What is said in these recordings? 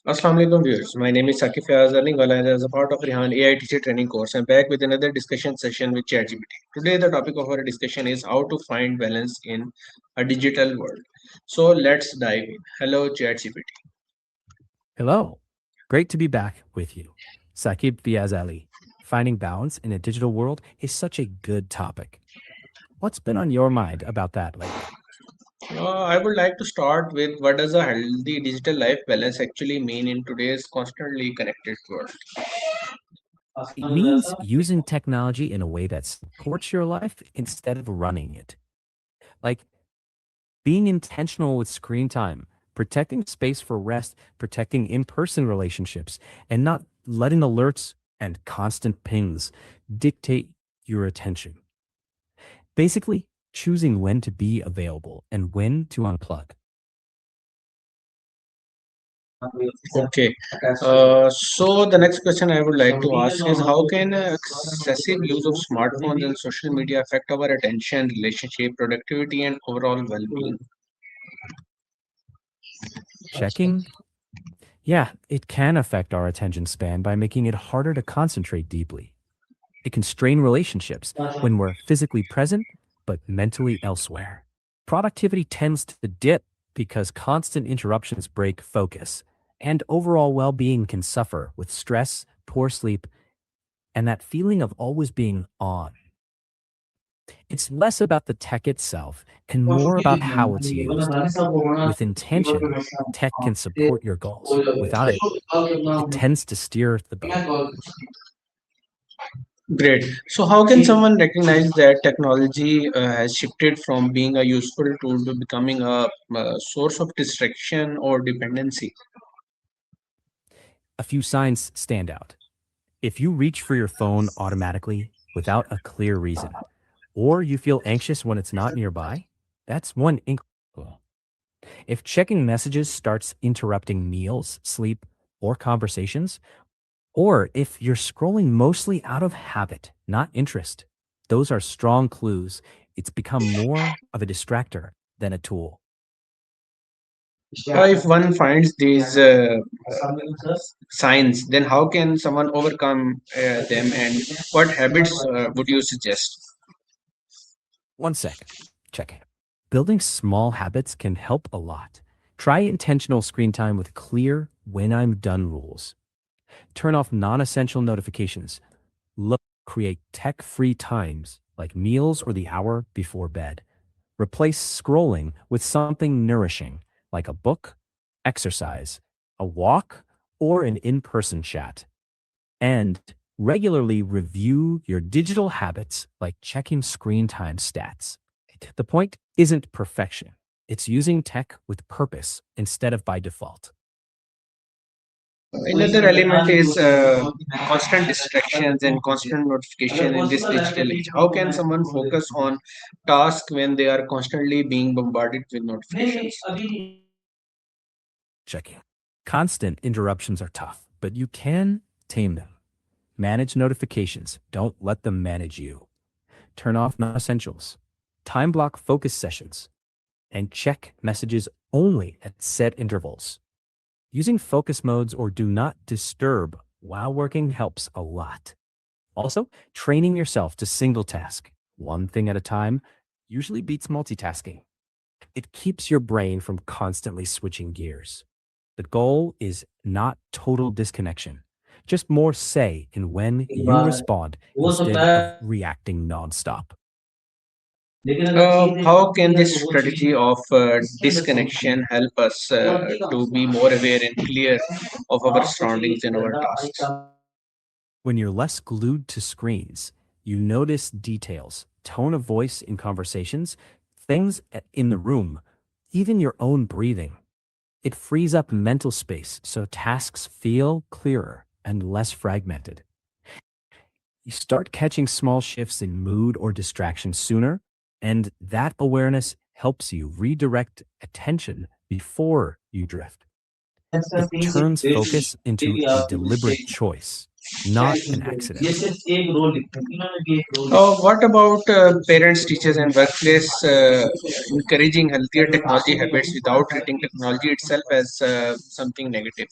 Assalamu alaikum viewers. My name is Sakif Fayaz Wala, and as a part of Rihan AI teacher training course, I'm back with another discussion session with ChatGPT. Today, the topic of our discussion is how to find balance in a digital world. So let's dive in. Hello, ChatGPT. Hello. Great to be back with you. Sakib Fiaz Ali. Finding balance in a digital world is such a good topic. What's been on your mind about that lately? I would like to start with what does a healthy digital life balance actually mean in today's constantly connected world? It means using technology in a way that supports your life instead of running it. Like being intentional with screen time, protecting space for rest, protecting in person relationships, and not letting alerts and constant pings dictate your attention. Basically, choosing when to be available and when to unplug. Okay. So the next question I would like to ask is how can excessive use of smartphones and social media affect our attention, relationship, productivity, and overall well-being? Checking, yeah, it can affect our attention span by making it harder to concentrate deeply. It can strain relationships when we're physically present but mentally elsewhere. Productivity tends to dip because constant interruptions break focus, and overall well being can suffer with stress, poor sleep, and that feeling of always being on. It's less about the tech itself and more about how it's used. With intention, tech can support your goals. Without it, it tends to steer the boat. Great. So how can someone recognize that technology has shifted from being a useful tool to becoming a source of distraction or dependency? A few signs stand out. If you reach for your phone automatically without a clear reason, or you feel anxious when it's not nearby, that's one inkle. If checking messages starts interrupting meals, sleep, or conversations, or if you're scrolling mostly out of habit, not interest, those are strong clues. It's become more of a distractor than a tool. If one finds these signs, then how can someone overcome them and what habits would you suggest? One second. Check it. Building small habits can help a lot. Try intentional screen time with clear when I'm done rules. Turn off non essential notifications. Look, create tech free times like meals or the hour before bed. Replace scrolling with something nourishing like a book, exercise, a walk, or an in person chat. And regularly review your digital habits like checking screen time stats. The point isn't perfection, it's using tech with purpose instead of by default. Another element is constant distractions and constant notification in this digital age. How can someone focus on tasks when they are constantly being bombarded with notifications? Checking. Constant interruptions are tough, but you can tame them. Manage notifications, don't let them manage you. Turn off non essentials. Time block focus sessions and check messages only at set intervals. Using focus modes or do not disturb while working helps a lot. Also, training yourself to single task, one thing at a time, usually beats multitasking. It keeps your brain from constantly switching gears. The goal is not total disconnection, just more say in when you respond instead of reacting nonstop. How can this strategy of disconnection help us to be more aware and clear of our surroundings and our tasks? When you're less glued to screens, you notice details, tone of voice in conversations, things in the room, even your own breathing. It frees up mental space so tasks feel clearer and less fragmented. You start catching small shifts in mood or distraction sooner, and that awareness helps you redirect attention before you drift. It turns focus into a deliberate choice. not an accident. What about parents, teachers, and workplace encouraging healthier technology habits without treating technology itself as something negative?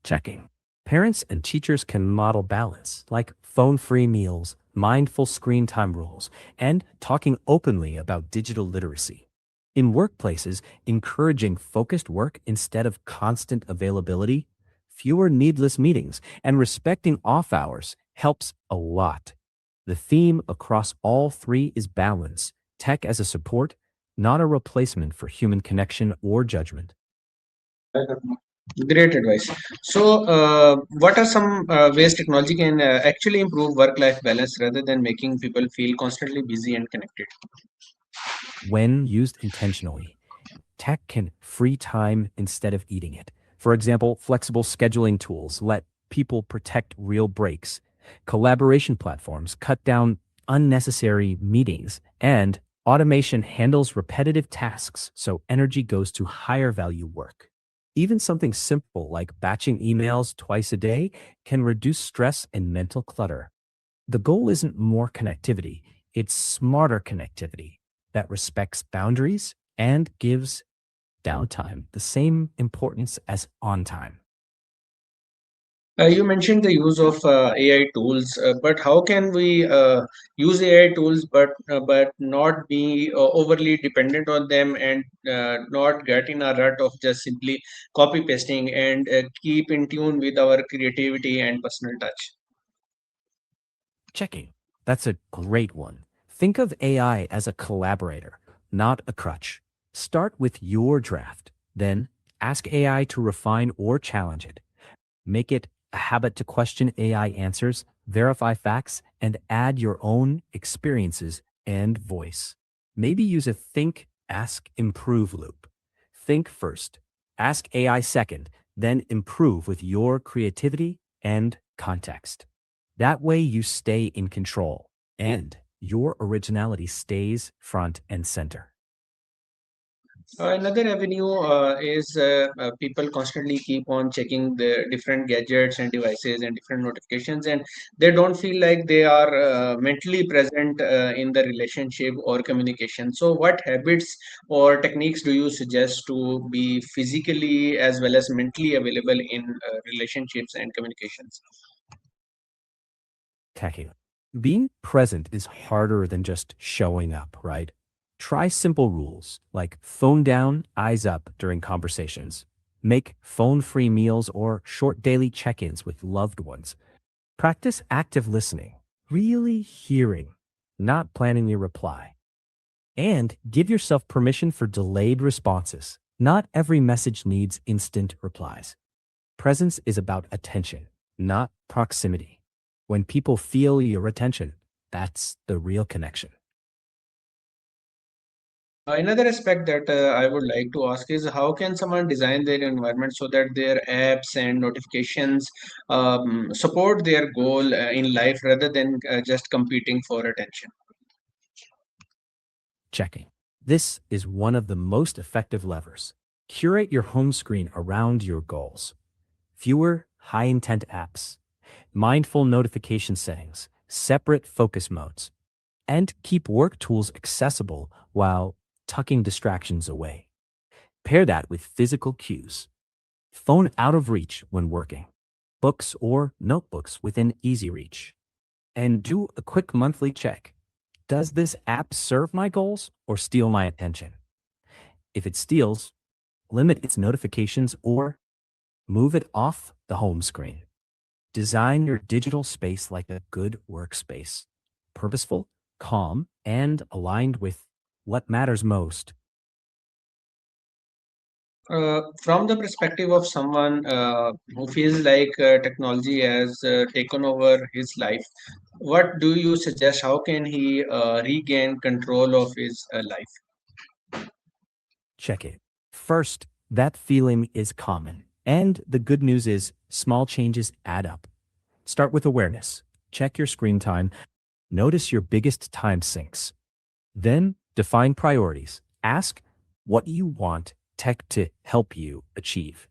Checking. Parents and teachers can model balance, like phone free meals, mindful screen time rules, and talking openly about digital literacy. In workplaces, encouraging focused work instead of constant availability, fewer needless meetings, and respecting off hours helps a lot. The theme across all three is balance, tech as a support, not a replacement for human connection or judgment. Great advice. So, what are some ways technology can actually improve work-life balance rather than making people feel constantly busy and connected? When used intentionally, tech can free time instead of eating it. For example, flexible scheduling tools let people protect real breaks. Collaboration platforms cut down unnecessary meetings, and automation handles repetitive tasks so energy goes to higher value work. Even something simple like batching emails twice a day can reduce stress and mental clutter. The goal isn't more connectivity, it's smarter connectivity that respects boundaries and gives downtime the same importance as on time. You mentioned the use of AI tools, but how can we use AI tools but not be overly dependent on them and not get in a rut of just simply copy pasting and keep in tune with our creativity and personal touch? Checking. That's a great one. Think of AI as a collaborator, not a crutch. Start with your draft, then ask AI to refine or challenge it. Make it a habit to question AI answers, verify facts, and add your own experiences and voice. Maybe use a think, ask, improve loop. Think first, ask AI second, then improve with your creativity and context. That way you stay in control and your originality stays front and center. Another avenue is people constantly keep on checking the different gadgets and devices and different notifications, and they don't feel like they are mentally present in the relationship or communication. So, what habits or techniques do you suggest to be physically as well as mentally available in relationships and communications? Techie. Being present is harder than just showing up, right? Try simple rules like phone down, eyes up during conversations. Make phone free meals or short daily check ins with loved ones. Practice active listening, really hearing, not planning your reply. And give yourself permission for delayed responses. Not every message needs instant replies. Presence is about attention, not proximity. When people feel your attention, that's the real connection. Another aspect that I would like to ask is how can someone design their environment so that their apps and notifications support their goal in life rather than just competing for attention? Checking. This is one of the most effective levers. Curate your home screen around your goals. Fewer high intent apps, mindful notification settings, separate focus modes, and keep work tools accessible while tucking distractions away. Pair that with physical cues. Phone out of reach when working, books or notebooks within easy reach. And do a quick monthly check. Does this app serve my goals or steal my attention? If it steals, limit its notifications or move it off the home screen. Design your digital space like a good workspace, purposeful, calm, and aligned with what matters most. From the perspective of someone who feels like technology has taken over his life, what do you suggest? How can he regain control of his life? Check it. First, that feeling is common. And the good news is small changes add up. Start with awareness. Check your screen time. Notice your biggest time sinks. Then define priorities. Ask what you want tech to help you achieve.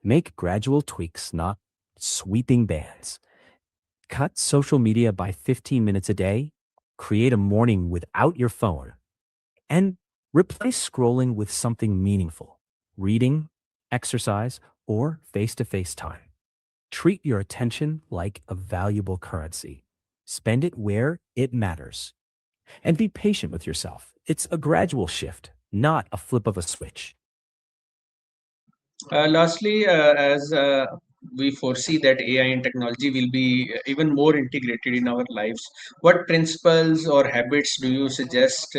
Make gradual tweaks, not sweeping bans. Cut social media by 15 minutes a day. Create a morning without your phone. And replace scrolling with something meaningful: reading, exercise, or face to face time. Treat your attention like a valuable currency. Spend it where it matters. And be patient with yourself. It's a gradual shift, not a flip of a switch. Lastly, as we foresee that AI and technology will be even more integrated in our lives, what principles or habits do you suggest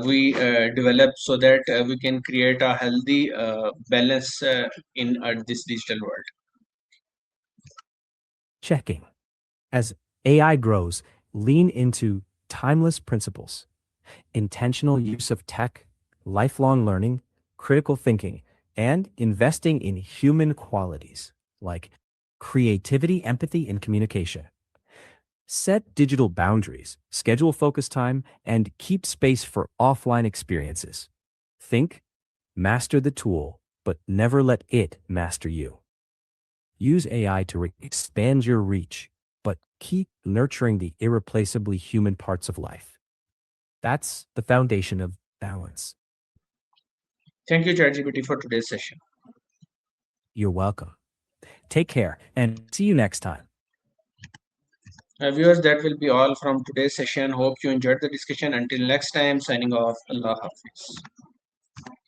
we develop so that we can create a healthy balance in this digital world? Checking. As AI grows, lean into timeless principles: intentional use of tech, lifelong learning, critical thinking, and investing in human qualities like creativity, empathy, and communication. Set digital boundaries, schedule focus time, and keep space for offline experiences. Think, master the tool, but never let it master you. Use AI to expand your reach, but keep nurturing the irreplaceably human parts of life. That's the foundation of balance. Thank you, ChatGPT, for today's session. You're welcome. Take care and see you next time. Viewers, that will be all from today's session. Hope you enjoyed the discussion. Until next time, signing off. Allah Hafiz.